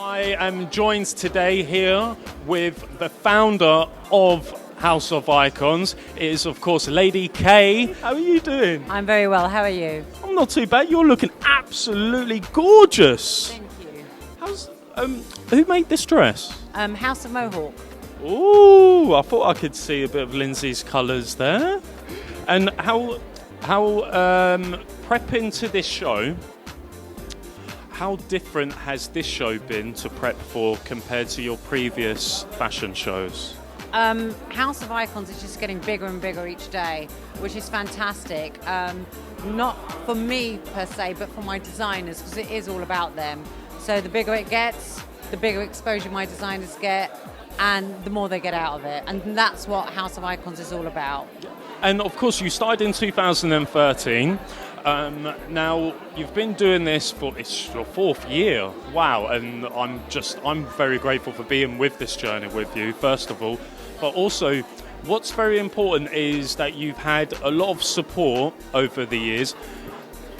I am joined today here with the founder of House of iKons. It is, of course, Lady K. How are you doing? I'm very well. How are you? I'm not too bad. You're looking absolutely gorgeous. Thank you. Who made this dress? House of Mohawk. Ooh, I thought I could see a bit of Lindsay's colours there. And how prepping to this show, how different has this show been to prep for compared to your previous fashion shows? House of iKons is just getting bigger and bigger each day, which is fantastic. Not for me per se, but for my designers, because it is all about them. So the bigger it gets, the bigger exposure my designers get, and the more they get out of it. And that's what House of iKons is all about. And of course, you started in 2013. Now you've been doing this for it's your 4th year. Wow! And I'm very grateful for being with this journey with you, first of all. But also, what's very important is that you've had a lot of support over the years.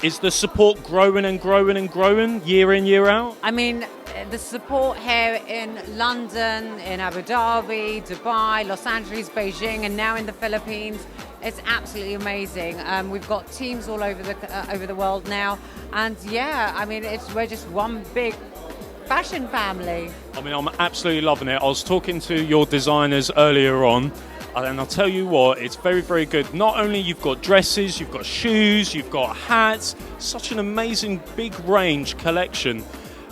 Is the support growing and growing and growing year in, year out? I mean, the support here in London, in Abu Dhabi, Dubai, Los Angeles, Beijing, and now in the Philippines, it's absolutely amazing. We've got teams all over the world now, and yeah, I mean, we're just one big fashion family. I mean, I'm absolutely loving it. I was talking to your designers earlier on, and I'll tell you what, it's very, very good. Not only you've got dresses, you've got shoes, you've got hats, such an amazing big range collection.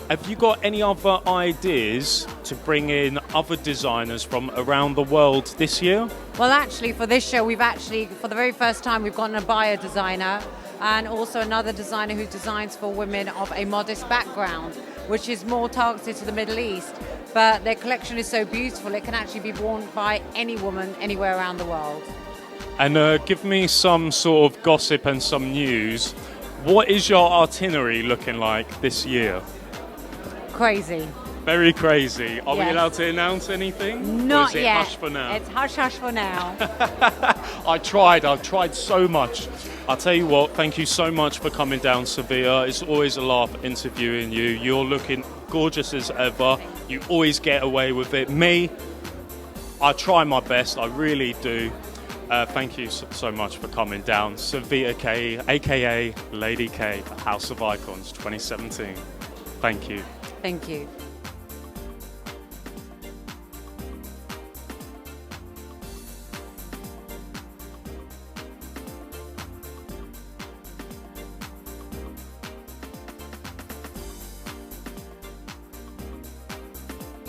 Have you got any other ideas to bring in other designers from around the world this year? Well, actually, for this show, for the very first time, we've got an Abaya designer and also another designer who designs for women of a modest background, which is more targeted to the Middle East. But their collection is so beautiful, it can actually be worn by any woman anywhere around the world. And give me some sort of gossip and some news. What is your itinerary looking like this year? Crazy. Very crazy. Are we Yes. allowed to announce anything? Not or is it yet. Hush for now? It's hush for now. I've tried so much. I'll tell you what, thank you so much for coming down, Sevilla. It's always a laugh interviewing you. You're looking gorgeous as ever. You always get away with it. Me, I try my best, I really do. Thank you so much for coming down. Sevilla K, aka Lady K, House of iKons 2017. Thank you. Thank you.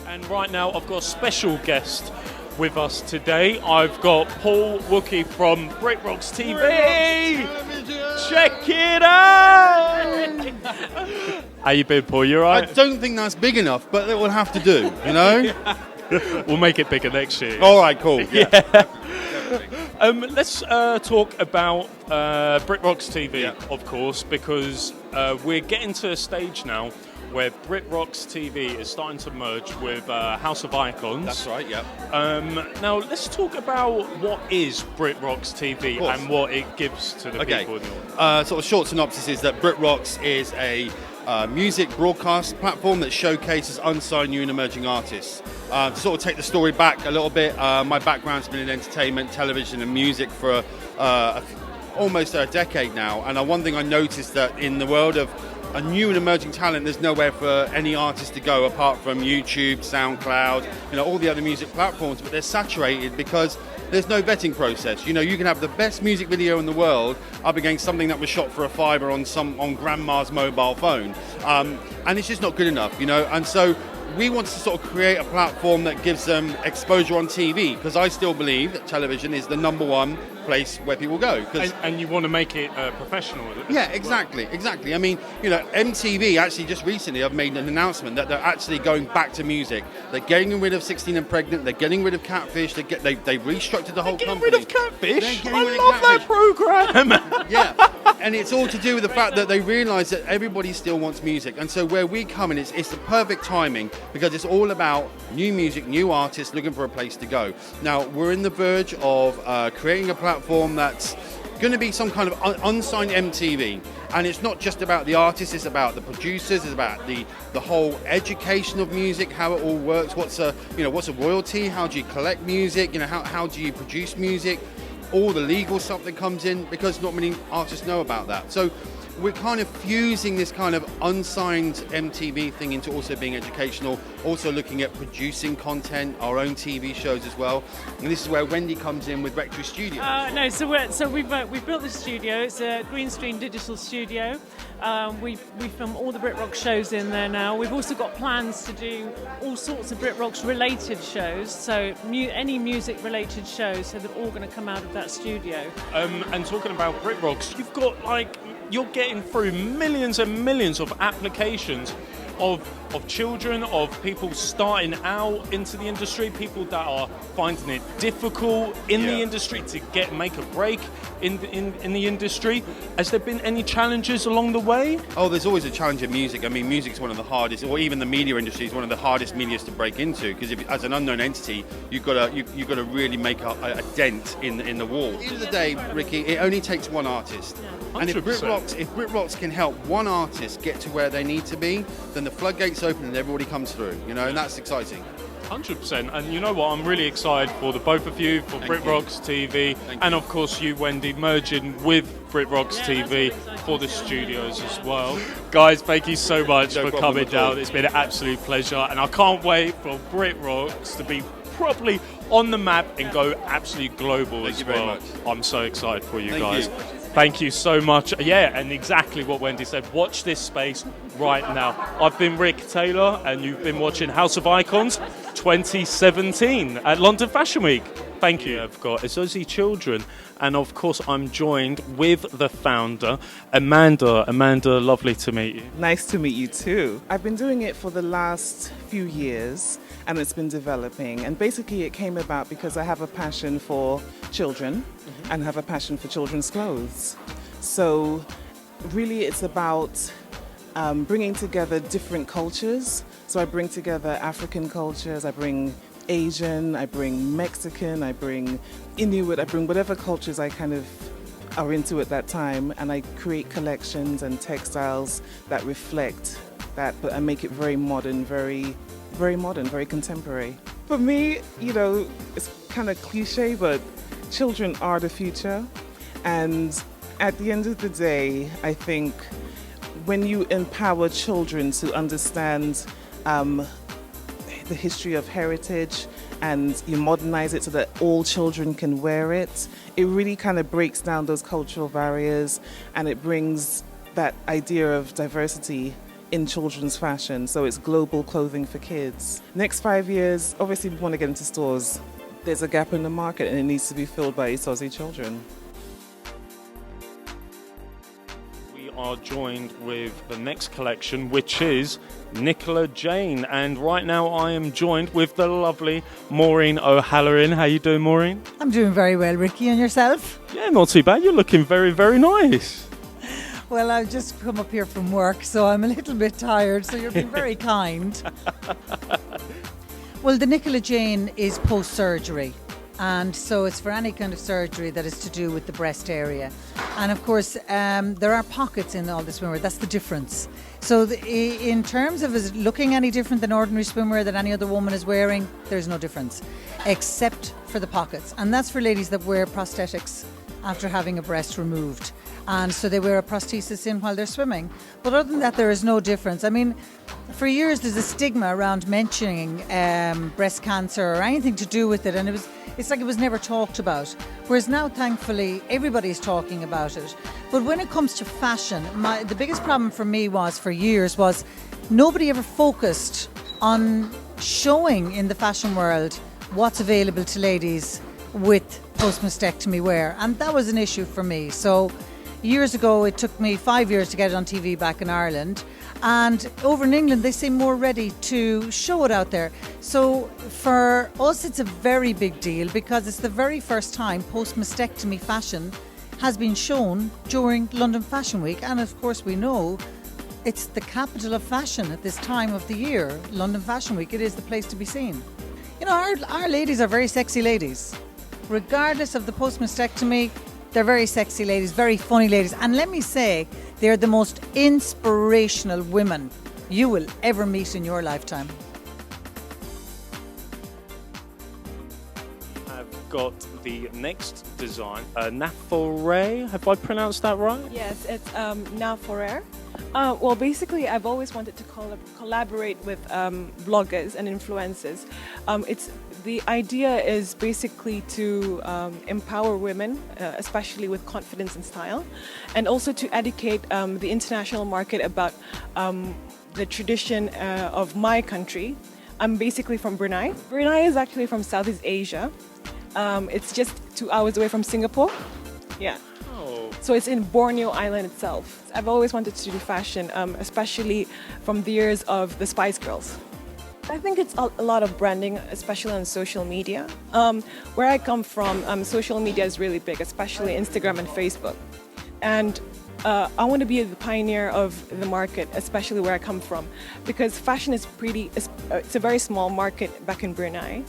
And right now I've got a special guest with us today. I've got Paul Wookie from Brit Rocks TV. Check it out! How you been, Paul? You alright? I don't think that's big enough, but it will have to do, you know? We'll make it bigger next year. All right, cool. Yeah. Let's talk about Brit Rocks TV, of course, because we're getting to a stage now where Brit Rocks TV is starting to merge with House of iKons. That's right, yeah. Now, let's talk about what is Brit Rocks TV and what it gives to the people in the audience. Sort of short synopsis is that Brit Rocks is a music broadcast platform that showcases unsigned new and emerging artists. To sort of take the story back a little bit, my background's been in entertainment, television and music for almost a decade now, and one thing I noticed that in the world of a new and emerging talent, there's nowhere for any artist to go apart from YouTube, SoundCloud, all the other music platforms, but they're saturated because there's no vetting process. You can have the best music video in the world up against something that was shot for a fiver on grandma's mobile phone, and it's just not good enough, and so we want to sort of create a platform that gives them exposure on TV, because I still believe that television is the number one place where people go. And you want to make it professional. Yeah, exactly. I mean, MTV actually just recently have made an announcement that they're actually going back to music. They're getting rid of 16 and Pregnant. They're getting rid of Catfish. They restructured the whole company. Rid of Catfish. I love that program. Yeah. And it's all to do with the fact that they realise that everybody still wants music. And so where we come in, it's the perfect timing because it's all about new music, new artists looking for a place to go. Now, we're in the verge of creating a platform that's going to be some kind of unsigned MTV. And it's not just about the artists, it's about the producers, it's about the whole education of music, how it all works, what's a royalty, how do you collect music, how do you produce music, all the legal stuff that comes in, because not many artists know about that. So we're kind of fusing this kind of unsigned MTV thing into also being educational, also looking at producing content, our own TV shows as well. And this is where Wendy comes in with Rectory Studios. We've built this studio. It's a green screen digital studio. We film all the Brit Rocks shows in there now. We've also got plans to do all sorts of Brit Rocks related shows, so any music related shows, so they're all going to come out of that studio. And talking about Brit Rocks, you've got you're getting through millions and millions of applications of children, of people starting out into the industry, people that are finding it difficult in the industry to make a break in the industry. Has there been any challenges along the way? Oh, there's always a challenge in music. I mean, music's one of the hardest, or even the media industry is one of the hardest medias to break into, because as an unknown entity, you've got to really make a dent in the wall. At the end of the day, Ricky, it only takes one artist. And if Brit Rocks can help one artist get to where they need to be, then the floodgates open and everybody comes through, and that's exciting. 100%. And you know what? I'm really excited for the both of you, for Brit Rocks TV, and of course you, Wendy, merging with Brit Rocks TV for the studios as well. Guys, thank you so much for coming down. It's been an absolute pleasure, and I can't wait for Brit Rocks to be properly on the map and go absolutely global as well. Thank you very much. I'm so excited for you guys. Thank you. Thank you so much. Yeah, and exactly what Wendy said. Watch this space right now. I've been Rick Taylor, and you've been watching House of Icons 2017 at London Fashion Week. Thank you. I've got Isuzi Children, and of course I'm joined with the founder, Amanda. Amanda, lovely to meet you. Nice to meet you too. I've been doing it for the last few years, and it's been developing. And basically it came about because I have a passion for children and have a passion for children's clothes. So really it's about bringing together different cultures. So I bring together African cultures, I bring Asian, I bring Mexican, I bring Inuit, I bring whatever cultures I kind of are into at that time, and I create collections and textiles that reflect that, but I make it very modern, very modern, very contemporary. For me, it's kind of cliche, but children are the future. And at the end of the day, I think when you empower children to understand the history of heritage and you modernize it so that all children can wear it, it really kind of breaks down those cultural barriers, and it brings that idea of diversity in children's fashion. So it's global clothing for kids. Next 5 years, obviously we want to get into stores. There's a gap in the market and it needs to be filled by Isuzi Children. We are joined with the next collection, which is Nicola Jane, and right now I am joined with the lovely Maureen O'Halloran. How you doing, Maureen? I'm doing very well, Ricky, and yourself? Yeah, not too bad. You're looking very, very nice. Well, I've just come up here from work, so I'm a little bit tired, so you're being very kind. Well, the Nicola Jane is post-surgery, and so it's for any kind of surgery that is to do with the breast area. And of course, there are pockets in all the swimwear. That's the difference. So in terms of is it looking any different than ordinary swimwear that any other woman is wearing, there's no difference, except for the pockets. And that's for ladies that wear prosthetics after having a breast removed. And so they wear a prosthesis in while they're swimming. But other than that, there is no difference. I mean, for years there's a stigma around mentioning breast cancer or anything to do with it, and it's like it was never talked about. Whereas now, thankfully, everybody's talking about it. But when it comes to fashion, the biggest problem for me for years was nobody ever focused on showing in the fashion world what's available to ladies with post-mastectomy wear, and that was an issue for me. So years ago, it took me 5 years to get it on TV back in Ireland, and over in England they seem more ready to show it out there. So for us it's a very big deal because it's the very first time post-mastectomy fashion has been shown during London Fashion Week, and of course we know it's the capital of fashion at this time of the year. London Fashion Week, it is the place to be seen. You know, our ladies are very sexy ladies. Regardless of the post-mastectomy, they're very sexy ladies, very funny ladies. And let me say, they're the most inspirational women you will ever meet in your lifetime. I've got the next design, Nafare. Have I pronounced that right? Yes, it's Nafare. Well, basically, I've always wanted to collaborate with bloggers and influencers. The idea is basically to empower women, especially with confidence and style, and also to educate the international market about the tradition of my country. I'm basically from Brunei. Brunei is actually from Southeast Asia. It's just 2 hours away from Singapore. Yeah. So it's in Borneo Island itself. I've always wanted to do fashion, especially from the years of the Spice Girls. I think it's a lot of branding, especially on social media. Where I come from, social media is really big, especially Instagram and Facebook. And I want to be the pioneer of the market, especially where I come from, because fashion is it's a very small market back in Brunei.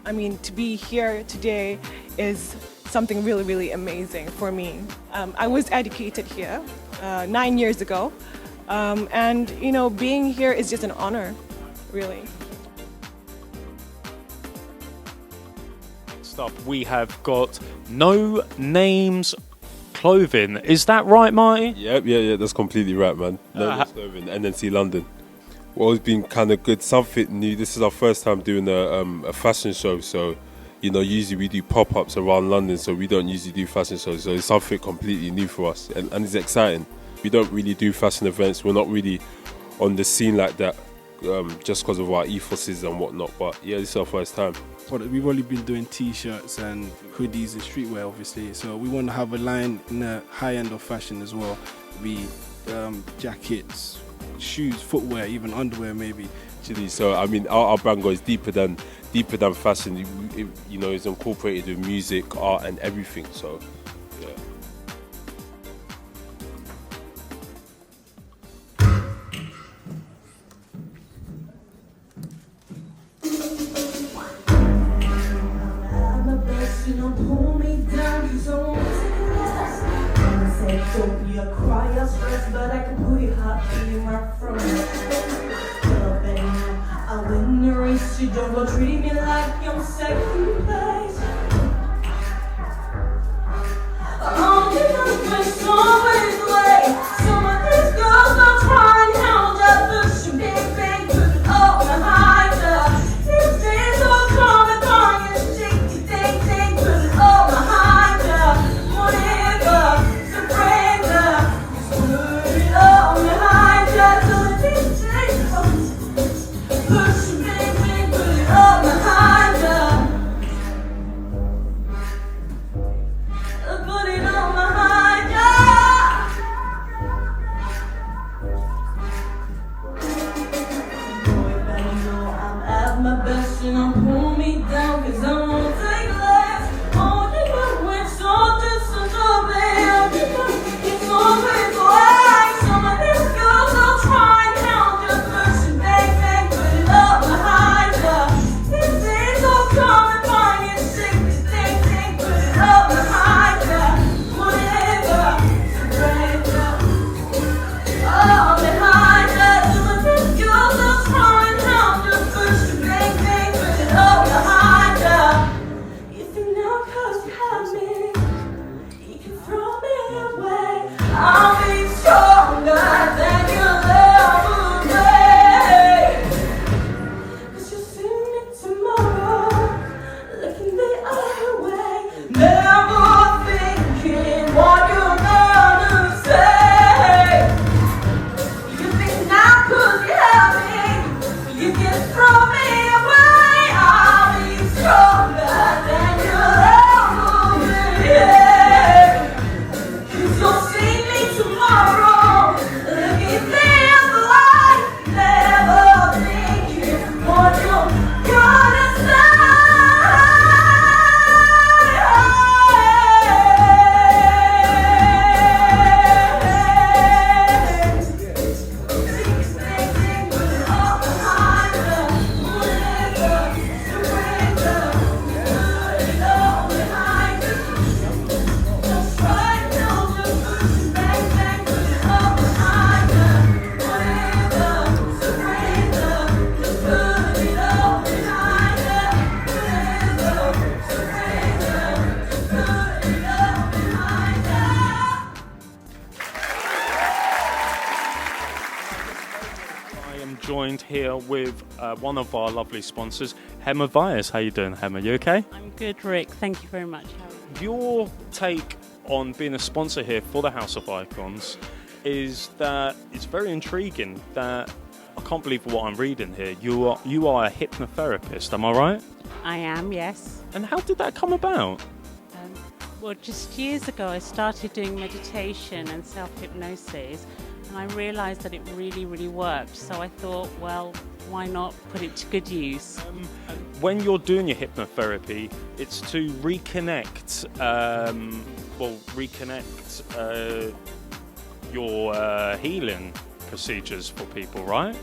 I mean, to be here today is something really, really amazing for me. I was educated here 9 years ago, and you know, being here is just an honor, really. Next up, we have got No Names Cloven. Is that right, Marty? Yeah, that's completely right, man. No Names Cloven, NNC London. Well, it's been kind of good, something new. This is our first time doing a fashion show, so you know, usually we do pop-ups around London, so we don't usually do fashion shows, so it's something completely new for us, and it's exciting. We don't really do fashion events, we're not really on the scene like that, just because of our ethoses and whatnot, but yeah, this is our first time. We've only been doing t-shirts and hoodies and streetwear, obviously, so we want to have a line in the high end of fashion as well, be jackets, shoes, footwear, even underwear maybe. Actually, so I mean, our brand goes deeper than fashion. You know, it's incorporated with music, art, and everything. So, yeah. You don't go treat me like your second place. Oh, you know it's always the way. Some of these girls don't try and hold up the shoe, bang, put it all behind her. These days all come and gone, and shake, ding, put it all behind her. Whatever, surrender, just put it all behind her. So these days, push me. joined here with one of our lovely sponsors, Hema Vias. How you doing, Hema? You okay? I'm good, Rick. Thank you very much. Your take on being a sponsor here for the House of iKons is that it's very intriguing that I can't believe what I'm reading here. You are a hypnotherapist, am I right? I am, yes. And how did that come about? Well, just years ago, I started doing meditation and self-hypnosis, and I realised that it really, really worked. So I thought, well, why not put it to good use? When you're doing your hypnotherapy, it's to reconnect, your healing procedures for people, right?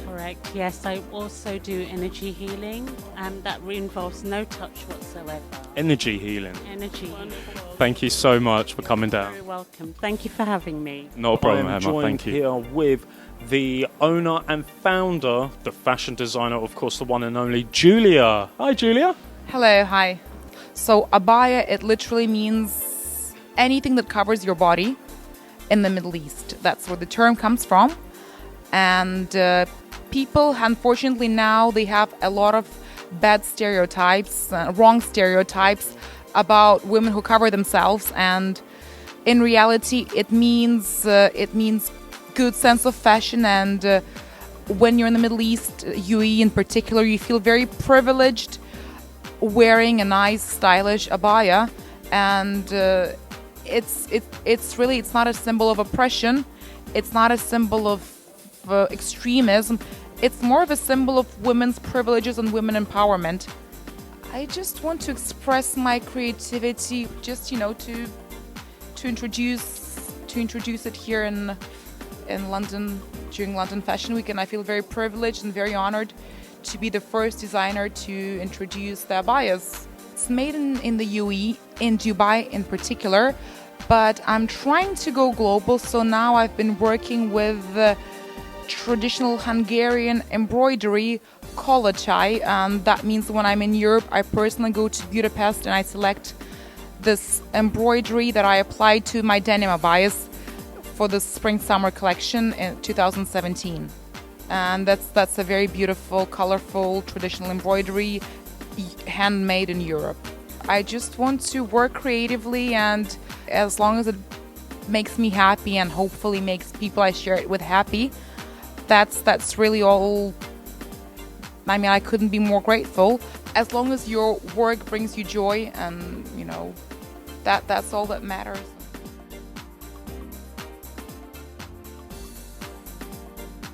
Correct. Yes, I also do energy healing, and that involves no touch whatsoever. Energy healing. Energy healing. Thank you so much for coming down. You're very welcome. Thank you for having me. No problem, I'm Emma. joined Thank you. Here with the owner and founder, the fashion designer, of course, the one and only Julia. Hi, Julia. Hello, hi. So abaya, it literally means anything that covers your body in the Middle East. That's where the term comes from. And people, unfortunately, now they have a lot of bad stereotypes, wrong stereotypes about women who cover themselves. And in reality, it means good sense of fashion. And when you're in the Middle East, UAE in particular, you feel very privileged wearing a nice, stylish abaya. And it's not a symbol of oppression. It's not a symbol of extremism. It's more of a symbol of women's privileges and women empowerment. I just want to express my creativity, just to introduce it here in London during London Fashion Week, and I feel very privileged and very honored to be the first designer to introduce the abayas. It's made in the UAE, in Dubai in particular, but I'm trying to go global. So now I've been working with traditional Hungarian embroidery, kolacsai. That means when I'm in Europe, I personally go to Budapest and I select this embroidery that I applied to my denim abayas for the spring-summer collection in 2017. And that's a very beautiful, colorful, traditional embroidery, handmade in Europe. I just want to work creatively, and as long as it makes me happy and hopefully makes people I share it with happy, that's really all. I mean, I couldn't be more grateful. As long as your work brings you joy, and that's all that matters.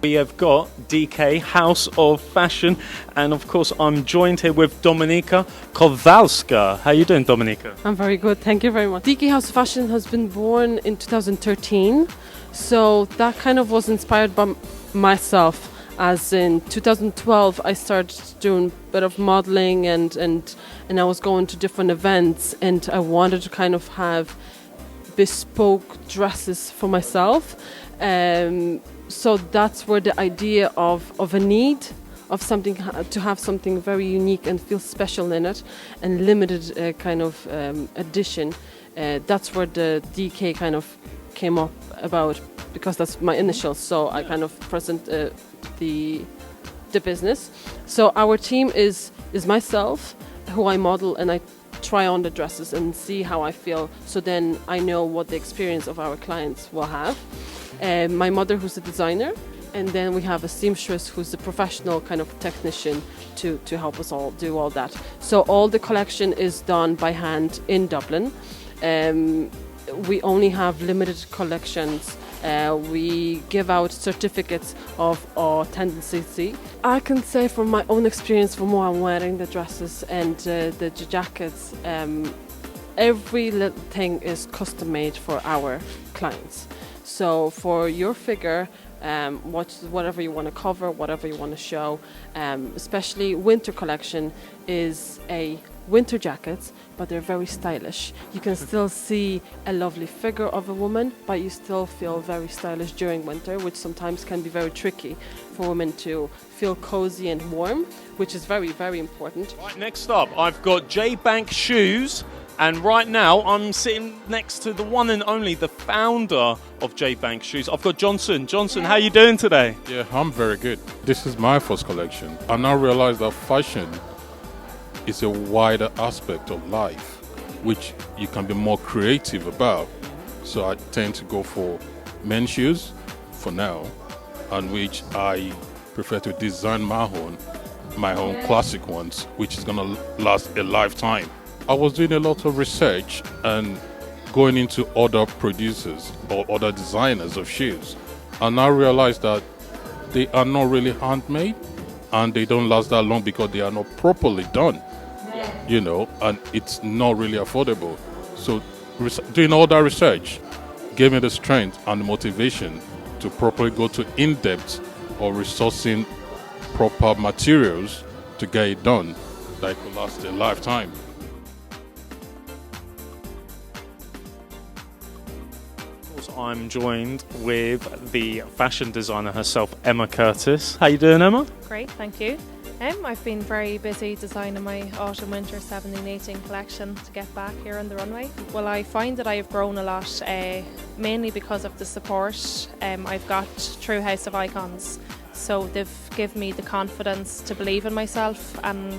We have got DK, House of Fashion, and of course I'm joined here with Dominika Kowalska. How you doing, Dominika? I'm very good, thank you very much. DK House of Fashion has been born in 2013, so that kind of was inspired by myself. As in 2012 I started doing a bit of modeling and I was going to different events, and I wanted to kind of have bespoke dresses for myself. So that's where the idea of a need of something to have something very unique and feel special in it, and limited kind of edition. That's where the DK kind of came up about, because that's my initials. So I kind of present the business. So our team is myself, who I model, and I try on the dresses and see how I feel. So then I know what the experience of our clients will have. My mother, who's a designer, and then we have a seamstress who's a professional kind of technician to help us all do all that. So all the collection is done by hand in Dublin. We only have limited collections. We give out certificates of authenticity. I can say from my own experience, from what I'm wearing, the dresses and the jackets, every little thing is custom made for our clients. So for your figure, whatever you want to cover, whatever you want to show, especially winter collection is a winter jackets, but they're very stylish. You can still see a lovely figure of a woman, but you still feel very stylish during winter, which sometimes can be very tricky for women to feel cozy and warm, which is very, very important. Right, next up, I've got J Bank Shoes And right now, I'm sitting next to the one and only, the founder of J Bank Shoes. I've got Johnson. Johnson, how you doing today? Yeah, I'm very good. This is my first collection. I now realize that fashion is a wider aspect of life, which you can be more creative about. So I tend to go for men's shoes for now, and which I prefer to design my own classic ones, which is gonna last a lifetime. I was doing a lot of research and going into other producers or other designers of shoes, and I realized that they are not really handmade and they don't last that long because they are not properly done, you know, and it's not really affordable. So doing all that research gave me the strength and the motivation to properly go to in-depth or resourcing proper materials to get it done that could last a lifetime. I'm joined with the fashion designer herself, Emma Curtis. How you doing, Emma? Great, thank you. I've been very busy designing my autumn-winter 17-18 collection to get back here on the runway. Well, I find that I have grown a lot, mainly because of the support I've got through House of iKons. So they've given me the confidence to believe in myself, and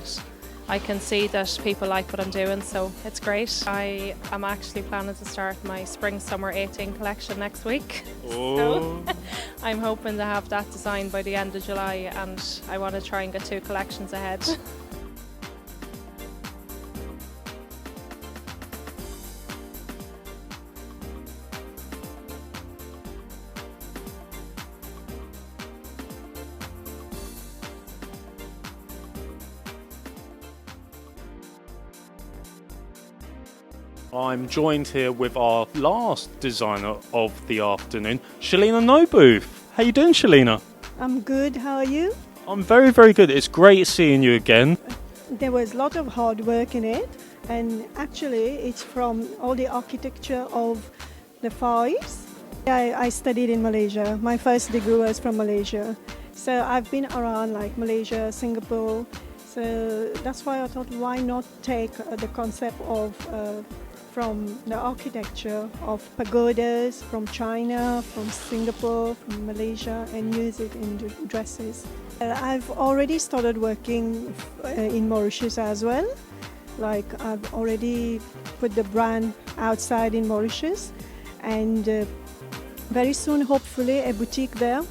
I can see that people like what I'm doing, so it's great. I am actually planning to start my Spring-Summer 18 collection next week. So I'm hoping to have that designed by the end of July, and I want to try and get 2 collections ahead. I'm joined here with our last designer of the afternoon, Shalina Nobooth. How you doing, Shalina? I'm good. How are you? I'm very, very good. It's great seeing you again. There was a lot of hard work in it, and actually it's from all the architecture of the Far East. I studied in Malaysia. My first degree was from Malaysia. So I've been around like Malaysia, Singapore. So that's why I thought, why not take the concept of from the architecture of pagodas from China, from Singapore, from Malaysia, and use it in dresses. I've already started working in Mauritius as well. Like I've already put the brand outside in Mauritius, and very soon, hopefully, a boutique there.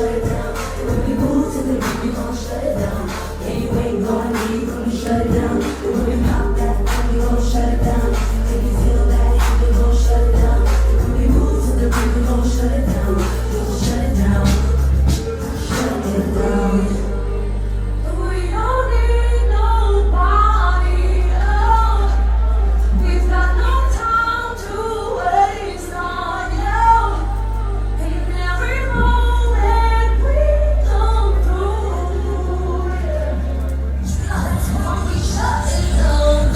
shut it down. When we move to the beat, we gon' shut it down. And you ain't gonna leave, we gon' shut it down. When we pop that, we gon' shut it down. Can you feel that? We gon' shut it down. When we move to the beat, we gon' shut it down. We gon' shut it down. Shut it down. We don't need nobody else. We've got no time to waste on you. In every moment we come through, that's why we shut it down.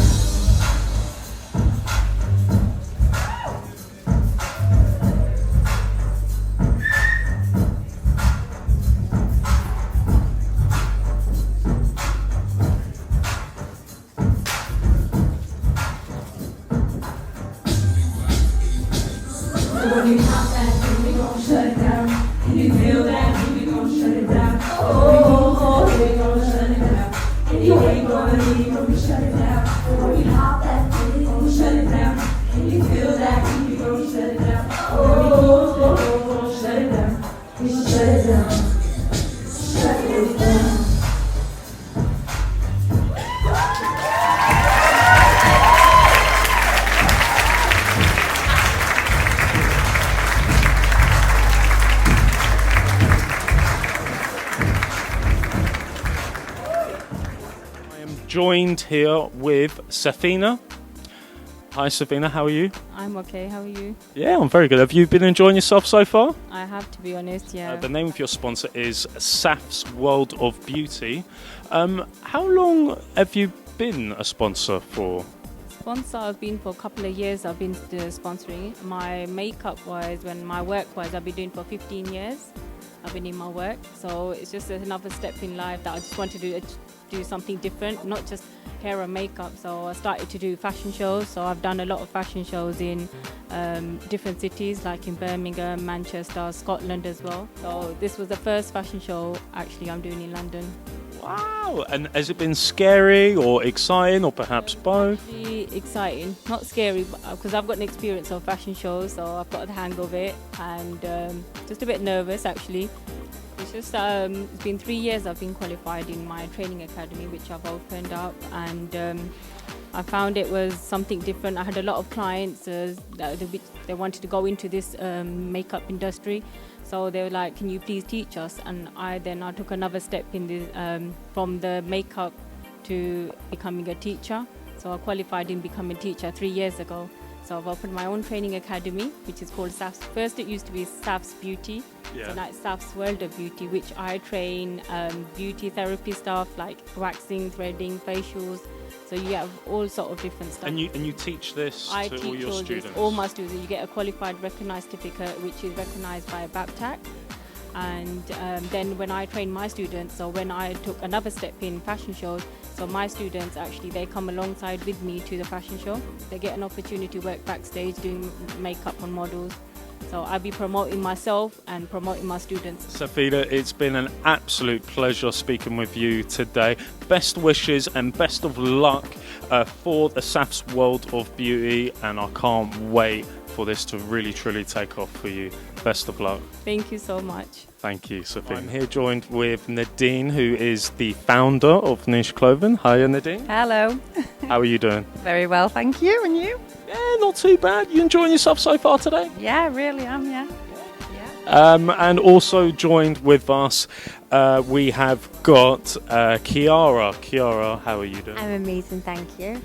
When you pop that, then we gon' shut it down. Can you feel that? Then we gon' shut it down. Oh, we gon' shut it down. And you ain't gonna leave when we shut it down. When we pop that, then we gon' shut it down. Can you feel that? Then we gon' shut it down. Oh, we gon' shut it down. We gon' shut it down. Shut it down. Joined here with Safina. Hi Safina, how are you? I'm okay, how are you? Yeah, I'm very good. Have you been enjoying yourself so far? I have, to be honest, yeah. The name of your sponsor is Saf's World of Beauty. How long have you been a sponsor for? Sponsor, I've been for a couple of years, I've been sponsoring. My makeup-wise, my work-wise, I've been doing for 15 years. I've been in my work, so it's just another step in life that I just wanted to do something different, not just hair and makeup. So I started to do fashion shows. So I've done a lot of fashion shows in different cities, like in Birmingham, Manchester, Scotland as well. So this was the first fashion show actually I'm doing in London. Wow! And has it been scary or exciting or perhaps both? Actually exciting, not scary, because I've got an experience of fashion shows, so I've got the hang of it, and just a bit nervous actually. It's just it's been 3 years I've been qualified in my training academy, which I've opened up, and I found it was something different. I had a lot of clients they wanted to go into this makeup industry, so they were like, "Can you please teach us?" And I took another step in this, from the makeup to becoming a teacher. So I qualified in becoming a teacher 3 years ago. So I've opened my own training academy, which is called Saf's. First it used to be Saf's Beauty. Yeah. So now it's Saf's World of Beauty, which I train beauty therapy stuff like waxing, threading, facials. So you have all sort of different stuff. And you teach this I to teach all your students? all my students. You get a qualified recognised certificate, which is recognised by BAPTAC. And then when I train my students, so when I took another step in fashion shows, so my students actually, they come alongside with me to the fashion show. They get an opportunity to work backstage doing makeup on models. So I'll be promoting myself and promoting my students. Safina, it's been an absolute pleasure speaking with you today. Best wishes and best of luck for the Saf's World of Beauty, and I can't wait for this to really truly take off for you. Best of luck. Thank you so much. Thank you, Safina. I'm here joined with Nadine, who is the founder of Niche Cloven. Hiya, Nadine. Hello. How are you doing? Very well, thank you. And you? Yeah, not too bad. You enjoying yourself so far today? Yeah, I really am, yeah. And also joined with us, we have got Kiara. Kiara, how are you doing? I'm amazing, thank you.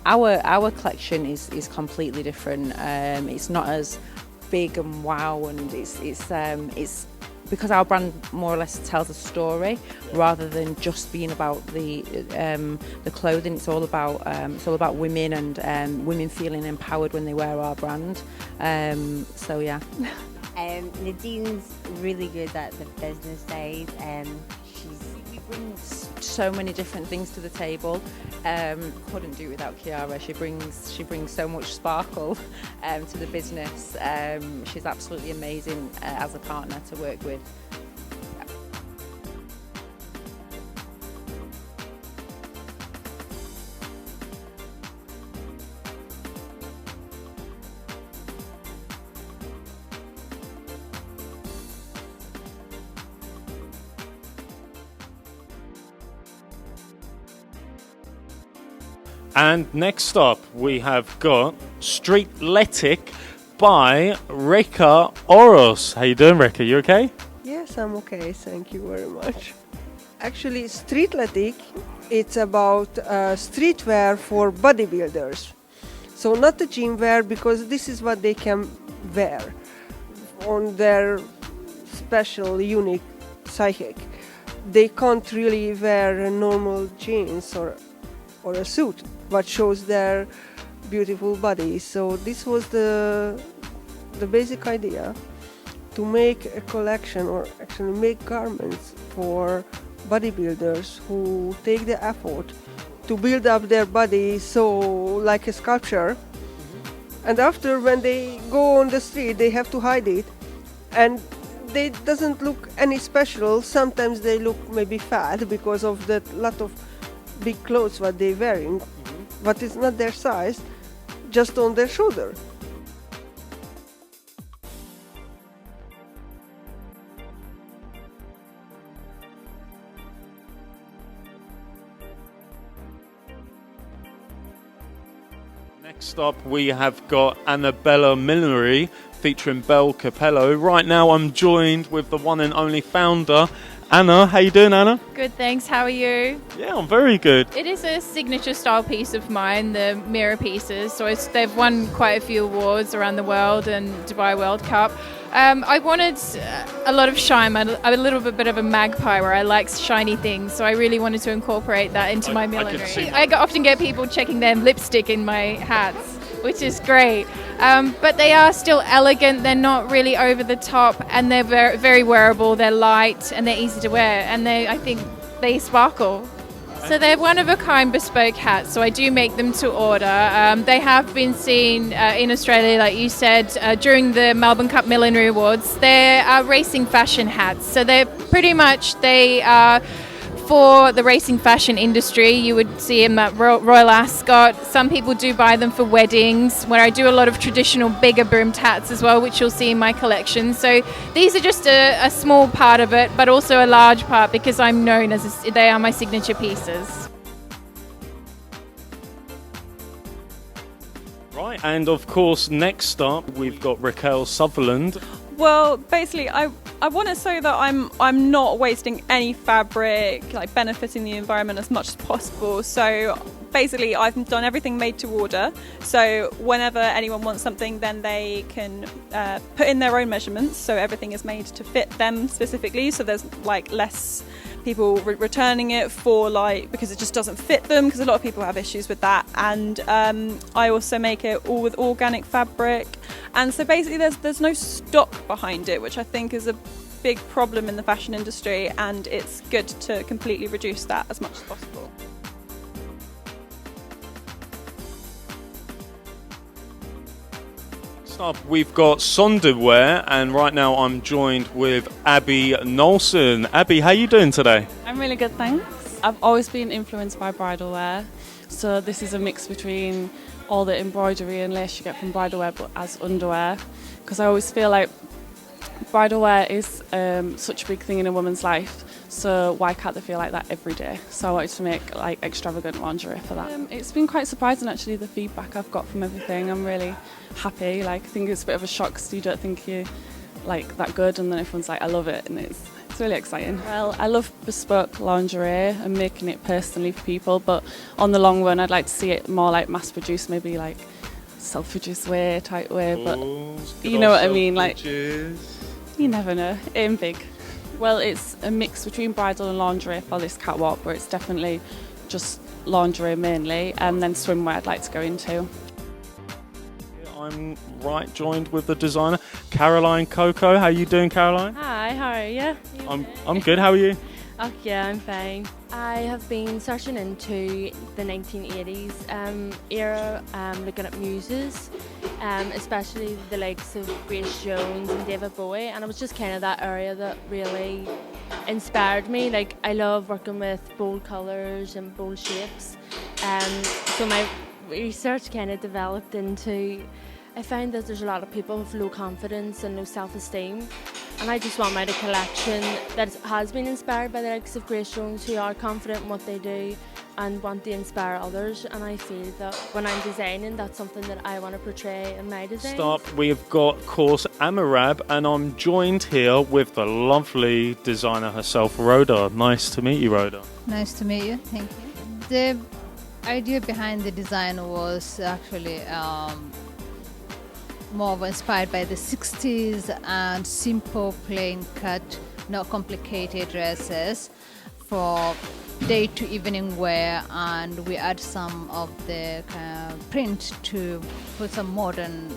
Our collection is completely different. It's not as big and wow, and it's because our brand more or less tells a story rather than just being about the clothing. It's all about women and women feeling empowered when they wear our brand. So yeah. Nadine's really good at the business side. She brings so many different things to the table. Couldn't do it without Kiara. She brings so much sparkle to the business. She's absolutely amazing as a partner to work with. And next up, we have got Street Lettic by Reka Oros. How you doing, Reka? You okay? Yes, I'm okay. Thank you very much. Actually, Street Lettic, it's about streetwear for bodybuilders. So not the gym wear, because this is what they can wear on their special, unique psychic. They can't really wear a normal jeans or a suit, but shows their beautiful bodies. So this was the basic idea, to make a collection, or actually make garments for bodybuilders who take the effort to build up their body, so like a sculpture. And after, when they go on the street, they have to hide it, and they doesn't look any special. Sometimes they look maybe fat because of that lot of big clothes what they're wearing, but it's not their size, just on their shoulder. Next up, we have got Annabella Miller featuring Belle Capello. Right now, I'm joined with the one and only founder, Anna. How you doing, Anna? Good, thanks. How are you? Yeah, I'm very good. It is a signature style piece of mine, the mirror pieces. So they've won quite a few awards around the world and Dubai World Cup. I wanted a lot of shine. I'm a little bit of a magpie where I like shiny things, so I really wanted to incorporate that into my millinery. I often get people checking their lipstick in my hats, which is great. But they are still elegant, they're not really over the top, and they're very, very wearable, they're light, and they're easy to wear, and I think they sparkle. So they're one-of-a-kind bespoke hats, so I do make them to order. They have been seen in Australia, like you said, during the Melbourne Cup Millinery Awards. They are racing fashion hats, so they're pretty much, they are for the racing fashion industry. You would see them at Royal Ascot. Some people do buy them for weddings, where I do a lot of traditional bigger brimmed hats as well, which you'll see in my collection. So these are just a small part of it, but also a large part, because I'm known as they are my signature pieces. Right, and of course, next up, we've got Raquel Sutherland. Well, basically, I want to say that I'm not wasting any fabric, like benefiting the environment as much as possible. So basically, I've done everything made to order. So whenever anyone wants something, then they can put in their own measurements. So everything is made to fit them specifically. So there's like less people returning it for because it just doesn't fit them, because a lot of people have issues with that. And I also make it all with organic fabric. And so basically there's no stock behind it, which I think is a big problem in the fashion industry, and it's good to completely reduce that as much as possible. Next up, we've got Sundere, and right now I'm joined with Abby Nolson. Abby, how you doing today? I'm really good, thanks. I've always been influenced by bridal wear, so this is a mix between all the embroidery and lace you get from bridal wear, but as underwear, because I always feel like bridal wear is such a big thing in a woman's life, so why can't they feel like that every day? So I wanted to make like extravagant lingerie for that. It's been quite surprising actually, the feedback I've got from everything. I'm really happy. Like, I think it's a bit of a shock because you don't think you're like that good, and then everyone's like, I love it, and it's really exciting. Well, I love bespoke lingerie and making it personally for people, but on the long run I'd like to see it more like mass produced, maybe like self-produced wear type way, but you know what I mean, like you never know, aim big. Well, it's a mix between bridal and lingerie for this catwalk, where it's definitely just lingerie mainly, and then swimwear I'd like to go into. I'm joined with the designer, Caroline Coco. How you doing, Caroline? Hi, how are you? I'm good, how are you? Oh yeah, I'm fine. I have been searching into the 1980s era, looking at muses, especially the likes of Grace Jones and David Bowie, and it was just kind of that area that really inspired me. Like, I love working with bold colours and bold shapes, so my research kind of developed into, I found that there's a lot of people with low confidence and low self-esteem, and I just want a collection that has been inspired by the likes of Grace Jones, who are confident in what they do and want to inspire others. And I feel that when I'm designing, that's something that I want to portray in my design. Stop. We've got, of course, Amarab, and I'm joined here with the lovely designer herself, Rhoda. Nice to meet you, Rhoda. Nice to meet you. Thank you. The idea behind the design was actually more inspired by the 60s and simple, plain cut, not complicated dresses for day to evening wear, and we add some of the print to put some modern,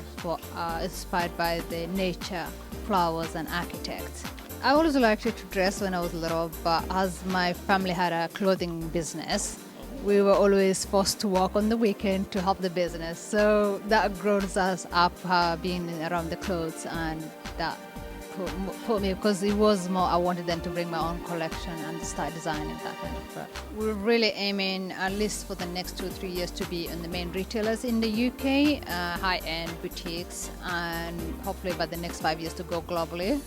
inspired by the nature, flowers and architects. I always liked to dress when I was little, but as my family had a clothing business, we were always forced to work on the weekend to help the business. So that grows us up being around the clothes, and that put me, because it was more, I wanted them to bring my own collection and start designing that kind of product. We're really aiming, at least for the next 2 or 3 years, to be in the main retailers in the UK, high-end boutiques, and hopefully by the next 5 years to go globally.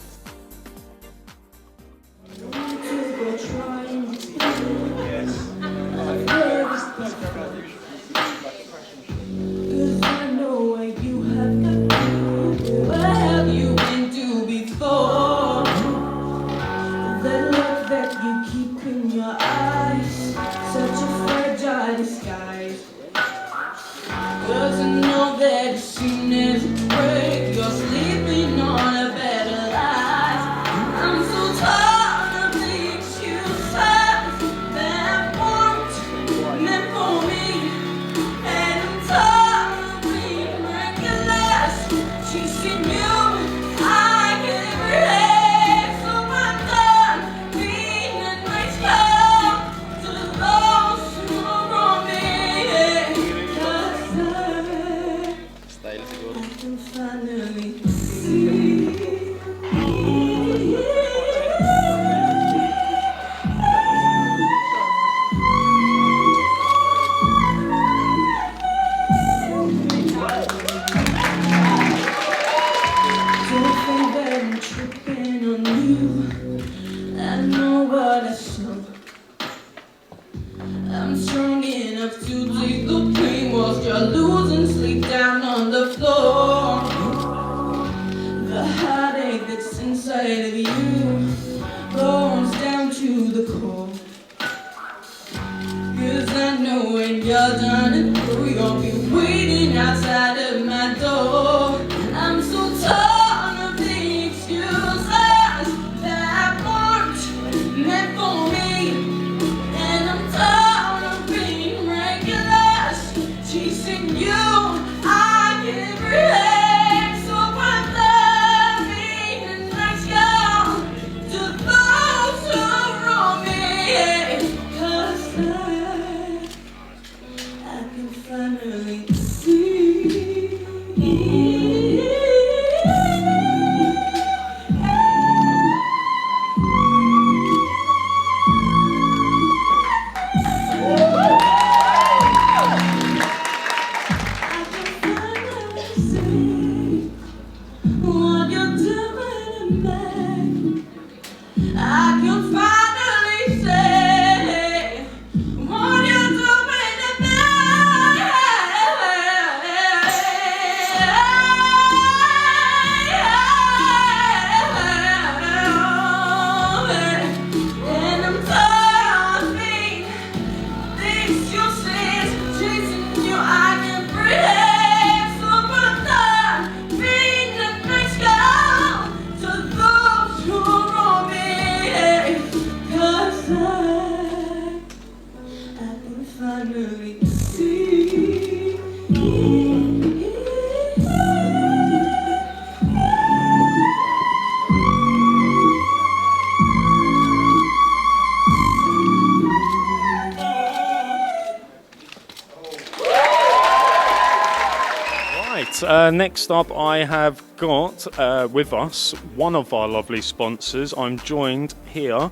Next up, I have got with us one of our lovely sponsors. I'm joined here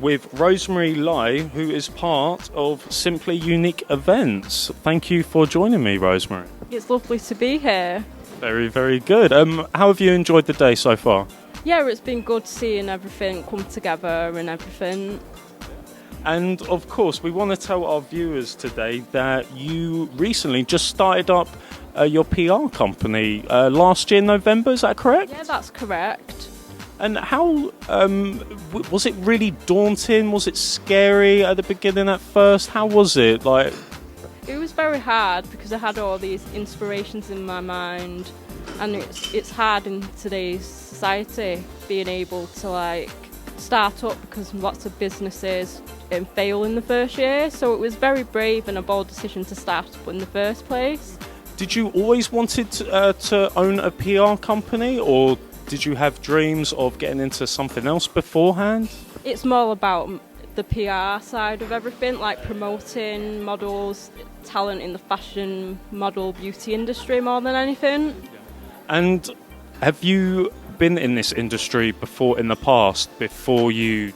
with Rosemary Lai, who is part of Simply Unique Events. Thank you for joining me, Rosemary. It's lovely to be here. Very, very good. How have you enjoyed the day so far? Yeah, it's been good seeing everything come together and everything. And of course, we want to tell our viewers today that you recently just started up your PR company last year, November, is that correct? Yeah, that's correct. And how was it really daunting? Was it scary at the beginning at first? How was it? Like, It was very hard because I had all these inspirations in my mind, and it's hard in today's society being able to like start up because lots of businesses fail in the first year. So it was very brave and a bold decision to start up in the first place. did you always wanted to own a PR company, or did you have dreams of getting into something else beforehand? It's more about the PR side of everything, like promoting models, talent in the fashion, model, beauty industry more than anything. And have you been in this industry before in the past, before you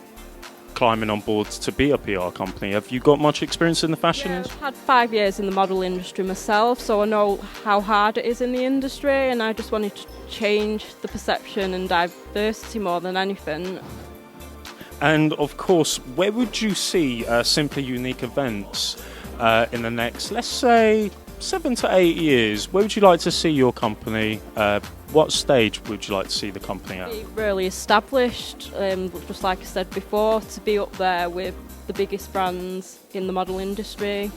climbing on board to be a PR company? Have you got much experience in the fashion industry? I've had 5 years in the model industry myself, so I know how hard it is in the industry, and I just wanted to change the perception and diversity more than anything. And of course, where would you see Simply Unique events in the next, let's say, 7 to 8 years? Where would you like to see your company? What stage would you like to see the company at? Be really established, just like I said before, to be up there with the biggest brands in the model industry.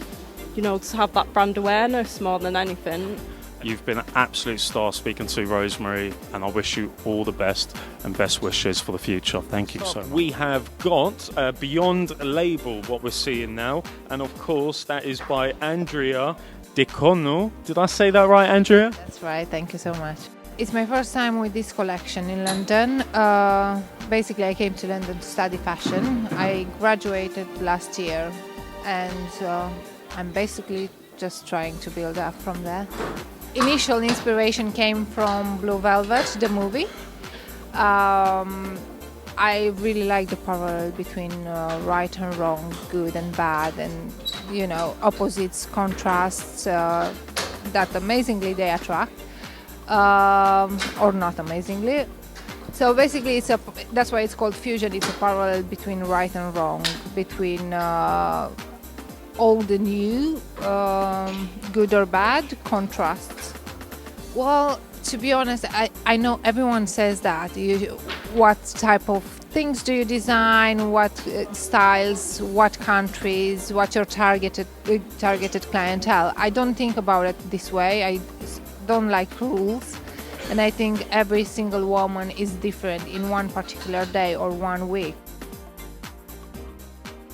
You know, to have that brand awareness more than anything. You've been an absolute star speaking to Rosemary, and I wish you all the best and best wishes for the future. Thank you so much. We have got Beyond Label, what we're seeing now, and of course that is by Andrea Decono. Did I say that right, Andrea? That's right, thank you so much. It's my first time with this collection in London. Basically, I came to London to study fashion. I graduated last year, and I'm basically just trying to build up from there. Initial inspiration came from Blue Velvet, the movie. I really like the parallel between right and wrong, good and bad, and opposites, contrasts that amazingly they attract, or not amazingly. So basically, that's why it's called fusion. It's a parallel between right and wrong, between old and new, good or bad, contrasts. Well, to be honest, I know everyone says that. What type of things do you design? What styles? What countries? What's your targeted clientele? I don't think about it this way. I don't like rules, and I think every single woman is different in one particular day or 1 week.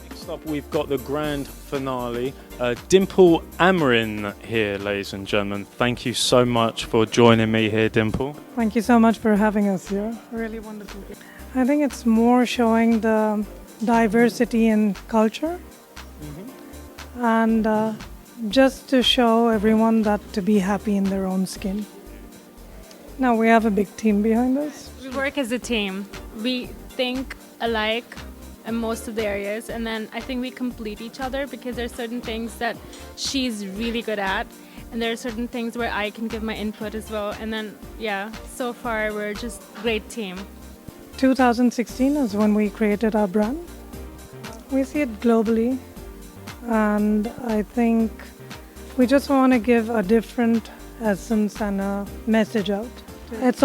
Next up, we've got the grand finale. Dimple Amarin here, ladies and gentlemen. Thank you so much for joining me here, Dimple. Thank you so much for having us here. Really wonderful. I think it's more showing the diversity in culture, and just to show everyone that to be happy in their own skin. Now we have a big team behind us. We work as a team. We think alike in most of the areas, and then I think we complete each other because there are certain things that she's really good at, and there are certain things where I can give my input as well. And then, yeah, so far we're just a great team. 2016 is when we created our brand. We see it globally, and I think we just want to give a different essence and a message out. It's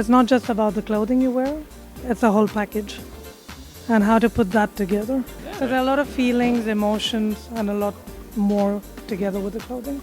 not just about the clothing you wear, it's a whole package and how to put that together. So there are a lot of feelings, emotions, and a lot more together with the clothing.